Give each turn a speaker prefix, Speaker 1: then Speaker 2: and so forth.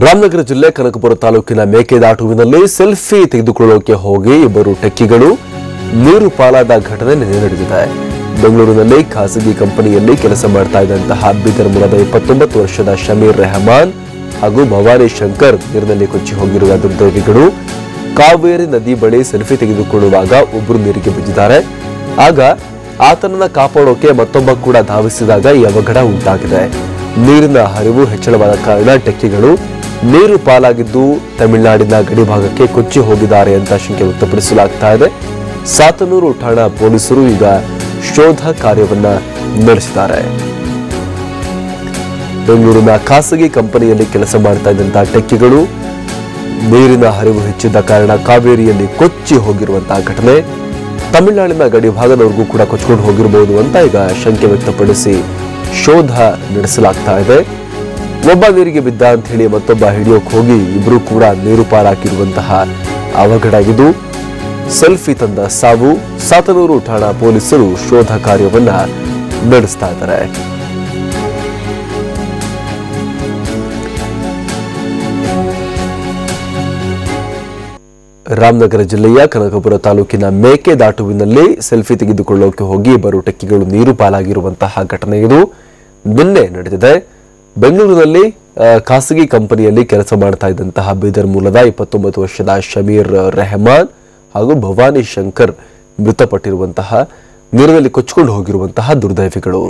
Speaker 1: ರಾಮನಗರ ಜಿಲ್ಲೆ ಕನಕಪುರ ತಾಲೂಕಿನ ಮೇಕೆದಾಟುವಿನಲ್ಲಿ ಸೆಲ್ಫಿ ತೆಗೆದುಕೊಳ್ಳೋಕೆ ಹೋಗಿ ಇಬ್ಬರು ಟೆಕ್ಕಿಗಳು ನೀರು ಪಾಲಾದ ಘಟನೆ ನಡೆದಿದೆ. ಬೆಂಗಳೂರಿನಲ್ಲಿ ಖಾಸಗಿ ಕಂಪನಿಯಲ್ಲಿ ಕೆಲಸ ಮಾಡ್ತಾ ಇದ್ದಂತಹ ಬೀದರ್ ಮೂಲದ 29 ವರ್ಷದ ಶಮೀರ್ ರೆಹಮಾನ್ ಹಾಗೂ ಭವಾನಿ ಶಂಕರ್ ನೀರಿನಲ್ಲಿ ಕೊಚ್ಚಿ ಹೋಗಿರುವ ದುರ್ದೈವಿಗಳು ಕಾವೇರಿ ನದಿ ಬಳಿ ಸೆಲ್ಫಿ ತೆಗೆದುಕೊಳ್ಳುವಾಗ ಒಬ್ಬರು ನೀರಿಗೆ ಬಿದ್ದಿದ್ದಾರೆ. ಆಗ ಆತನನ್ನ ಕಾಪಾಡೋಕೆ ಮತ್ತೊಬ್ಬ ಕೂಡ ಧಾವಿಸಿದಾಗ ಈ ಅವಘಡ ಉಂಟಾಗಿದೆ. ನೀರಿನ ಹರಿವು ಹೆಚ್ಚಳವಾದ ಕಾರಣ ಟೆಕ್ಕಿಗಳು ನೀರು ಪಾಲಾಗಿದ್ದು ತಮಿಳುನಾಡಿನ ಗಡಿಭಾಗಕ್ಕೆ ಕೊಚ್ಚಿ ಹೋಗಿದ್ದಾರೆ ಅಂತ ಶಂಕೆ ವ್ಯಕ್ತಪಡಿಸಲಾಗ್ತಾ ಇದೆ. ಸಾತನೂರು ಠಾಣಾ ಪೊಲೀಸರು ಈಗ ಶೋಧ ಕಾರ್ಯವನ್ನ ನಡೆಸಿದ್ದಾರೆ. ಬೆಂಗಳೂರಿನ ಖಾಸಗಿ ಕಂಪನಿಯಲ್ಲಿ ಕೆಲಸ ಮಾಡ್ತಾ ಇದ್ದಂತಹ ಟೆಕ್ಕಿಗಳು ನೀರಿನ ಹರಿವು ಹೆಚ್ಚಿದ್ದ ಕಾರಣ ಕಾವೇರಿಯಲ್ಲಿ ಕೊಚ್ಚಿ ಹೋಗಿರುವಂತಹ ಘಟನೆ. ತಮಿಳುನಾಡಿನ ಗಡಿಭಾಗದವರೆಗೂ ಕೂಡ ಕೊಚ್ಚಿಕೊಂಡು ಹೋಗಿರಬಹುದು ಅಂತ ಈಗ ಶಂಕೆ ವ್ಯಕ್ತಪಡಿಸಿ ಶೋಧ ನಡೆಸಲಾಗ್ತಾ ಇದೆ. ಒಬ್ಬ ನೀರಿಗೆ ಬಿದ್ದ ಅಂತ ಹೇಳಿ ಮತ್ತೊಬ್ಬ ಹಿಡಿಯೋಕೆ ಹೋಗಿ ಇಬ್ರು ಕೂಡ ನೀರು ಪಾಲಾಕಿರುವಂತಹ ಅವಘಡ ಇದು. ಸೆಲ್ಫಿ ತಂದ ಸಾವು. ಸಾತನೂರು ಠಾಣಾ ಪೊಲೀಸರು ಶೋಧ ಕಾರ್ಯವನ್ನ ನಡೆಸ್ತಾ ಇದ್ದಾರೆ. ರಾಮನಗರ ಜಿಲ್ಲೆಯ ಕನಕಪುರ ತಾಲೂಕಿನ ಮೇಕೆದಾಟುವಿನಲ್ಲಿ ಸೆಲ್ಫಿ ತೆಗೆದುಕೊಳ್ಳೋಕೆ ಹೋಗಿ ಇಬ್ಬರು ಟೆಕ್ಕಿಗಳು ನೀರು ಪಾಲಾಗಿರುವಂತಹ ಘಟನೆ ಇದು ನಿನ್ನೆ ನಡೆದಿದೆ. ಬೆಂಗಳೂರಿನಲ್ಲಿ ಖಾಸಗಿ ಕಂಪನಿಯಲ್ಲಿ ಕೆಲಸ ಮಾಡ್ತಾ ಇದ್ದಂತಹ ಬೀದರ್ ಮೂಲದ 29 ವರ್ಷದ ಶಮೀರ್ ರೆಹಮಾನ್ ಹಾಗೂ ಭವಾನಿ ಶಂಕರ್ ಮೃತಪಟ್ಟಿರುವಂತಹ ನೀರಿನಲ್ಲಿ ಕೊಚ್ಚಿಕೊಂಡು ಹೋಗಿರುವಂತಹ ದುರ್ದೈವಿಗಳು.